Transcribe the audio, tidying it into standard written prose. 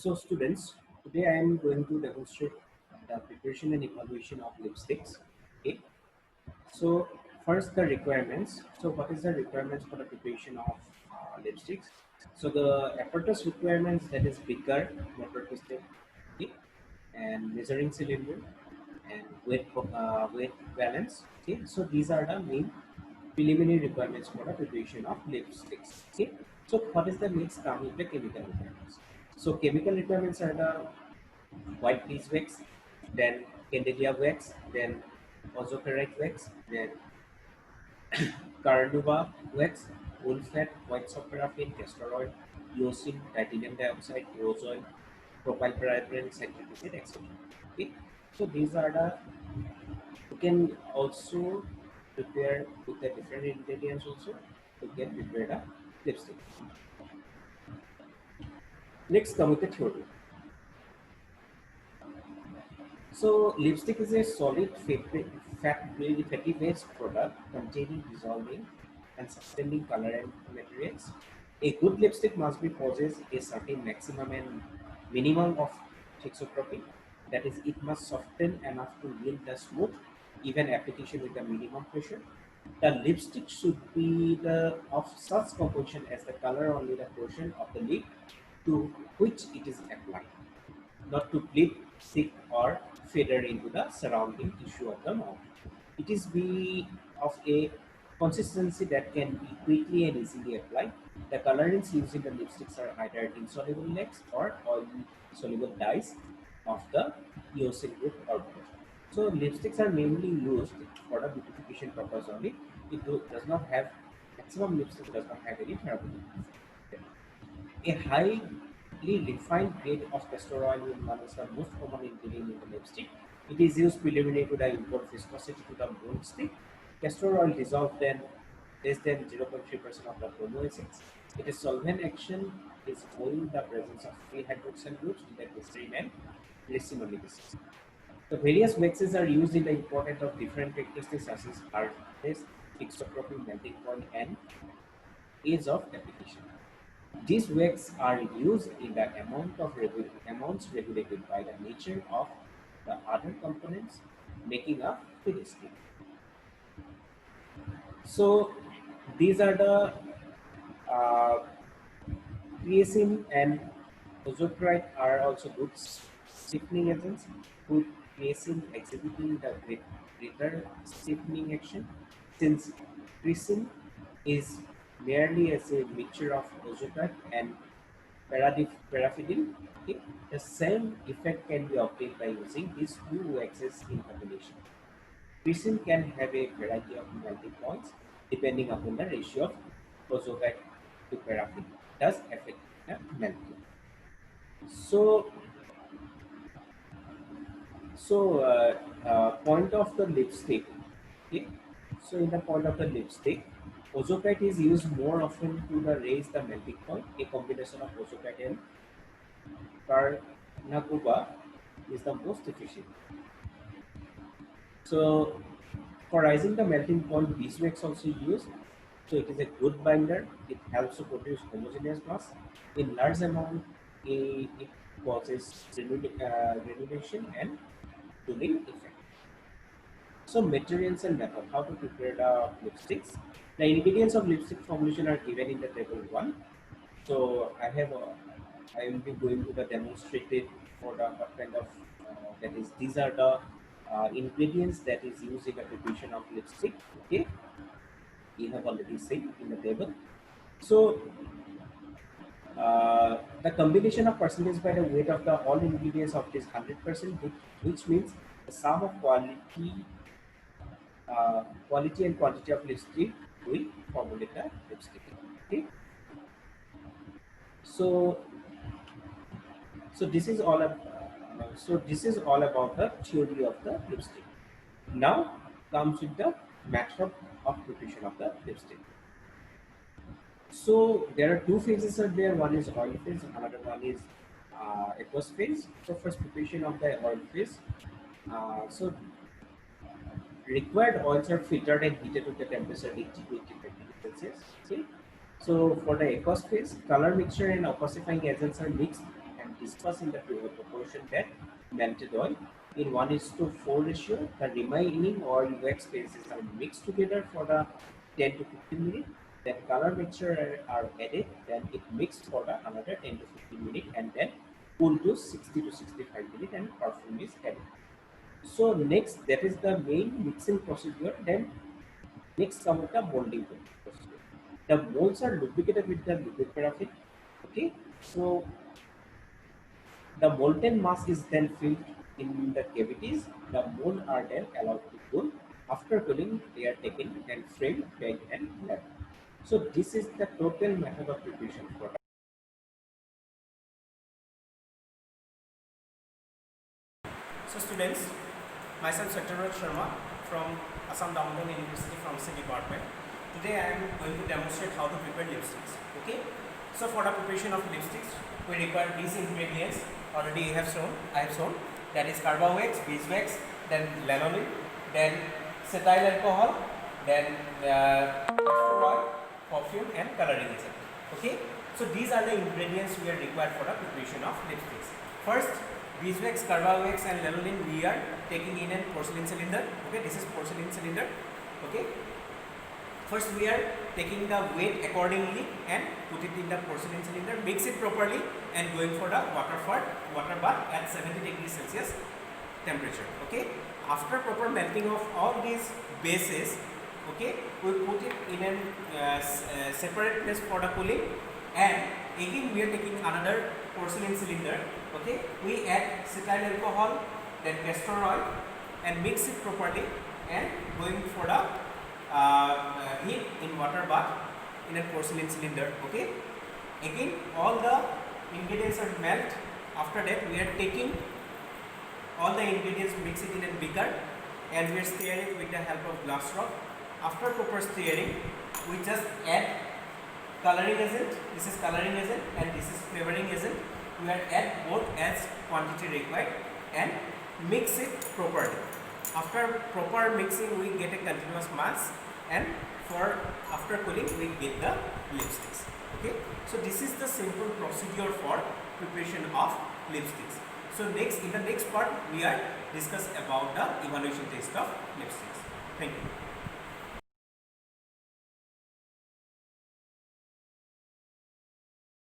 So students, today I am going to demonstrate the preparation and evaluation of lipsticks. Okay. So first the requirements. So what is the requirements for the preparation of lipsticks? So the apparatus requirements, that is beaker, motor piston, okay, and measuring cylinder and weight balance. Okay. So these are the main preliminary requirements for the preparation of lipsticks. Okay. So what is the next come with the chemical requirements? So chemical requirements are the white beeswax, then Candidia wax, then ozoferrite wax, then carnauba wax, wool fat, white paraffin, castor oil, eosin, titanium dioxide, rose oil, propylpyrene, citric acid, etc. Okay, so these are the, you can also prepare with the different ingredients also to get prepared a lipstick. Next come with the theory. So lipstick is a solid fatty-based product containing dissolving and sustaining color and materials. A good lipstick must be possess a certain maximum and minimum of thixotropy. That is, it must soften enough to yield the smooth, even application with a minimum pressure. The lipstick should be the of such composition as the color only the portion of the lip to which it is applied, not to bleed, stick, or feather into the surrounding tissue of the mouth. It is be of a consistency that can be quickly and easily applied. The colorants used in the lipsticks are either insoluble lacs or oil soluble dyes of the eosin group or both. So lipsticks are mainly used for the beautification purpose only. Does not have, maximum lipstick does not have any therapeutic effect. A highly refined grade of castor oil is one of the most common ingredient in the lipstick. It is used preliminary to the import viscosity to the mold stick. Castor oil dissolved then less than 0.3% of the bromo acids. It is solvent action is owing the presence of free hydroxyl groups in the glycerin and ricinoleic acid. The various waxes are used in the important of different characteristics such as hardness, thixotropy, melting point, and age of application. These wax are used in the amounts regulated by the nature of the other components making up philistine. So these are the uh, creatine and ozoprite are also good stiffening agents, with creatine exhibiting the greater stiffening action, since creatine is merely as a mixture of ozoprite and paraffin. Okay, the same effect can be obtained by using these two waxes in combination. Creatine can have a variety of melting points depending upon the ratio of ozoprite to paraffin, thus affecting the melting. So, point of the lipstick. Okay. So, in the point of the lipstick, ozoprite is used more often to raise the melting point. A combination of ozoprite and carnauba is the most efficient. So, for rising the melting point, beeswax also used. So, it is a good binder. It helps to produce homogeneous mass in large amount. It causes granulation and cooling effect. So materials and method, how to prepare the lipsticks. The ingredients of lipstick formulation are given in the table 1. So I will be going to the demonstrated for the what kind of, that is, these are the ingredients that is used in the preparation of lipstick. Okay, we have already seen in the table. So the combination of percentage by the weight of the all ingredients of this 100%, which means the sum of quality and quantity of lipstick will formulate the lipstick. Okay, so this is all about the theory of the lipstick. Now comes with the method of preparation of the lipstick. So there are two phases are there. One is oil phase, another one is aqueous phase. So first preparation of the oil phase. So required oils are filtered and heated to the temperature 80 to 85 degrees Celsius. Okay. So for the aqueous phase, color mixture and opacifying agents are mixed and disperse in the proportion that melted oil in 1:4 ratio. The remaining oil wax phases are mixed together for the 10 to 15 minutes. Then color mixture are added. Then it mixed for the another 10 to 15 minutes, and then cool to 60 to 65 minutes, and perfume is added. So next, that is the main mixing procedure. Then next comes the molding procedure. The molds are lubricated with the liquid paraffin. Okay, so the molten mass is then filled in the cavities. The mold are then allowed to cool. After cooling, they are taken and framed, baked, and wrapped. So this is the total method of preparation for. So students, myself Satyavrat Sharma from Assam Downtown University Pharmacy Department. Today I am going to demonstrate how to prepare lipsticks. Okay. So for the preparation of lipsticks, we require these ingredients. Already I have shown. That is carbowax, beeswax, then lanolin, then cetyl alcohol, then castor oil, perfume, and coloring agent. Okay. So these are the ingredients we are required for the preparation of lipsticks. First, beeswax, carbowax, and lanolin we are taking in a porcelain cylinder. Okay, this is porcelain cylinder. Okay. First we are taking the weight accordingly and put it in the porcelain cylinder, mix it properly, and going for the water bath at 70 degrees Celsius temperature. Okay. After proper melting of all these bases, okay, we put it in a separate place for the cooling, and again we are taking another porcelain cylinder. Okay, we add cetyl alcohol, then castor oil, and mix it properly, and going for the heat in water bath in a porcelain cylinder. Okay, again all the ingredients are melt. After that we are taking all the ingredients, mix it in a beaker, and we are stirring it with the help of glass rod. After proper stirring, we just add coloring agent. This is coloring agent and this is flavoring agent. We are add both as quantity required and mix it properly. After proper mixing, we get a continuous mass, and for after cooling we get the lipsticks. Okay, so this is the simple procedure for preparation of lipsticks. So next, in the next part we are discuss about the evaluation test of lipsticks. Thank you.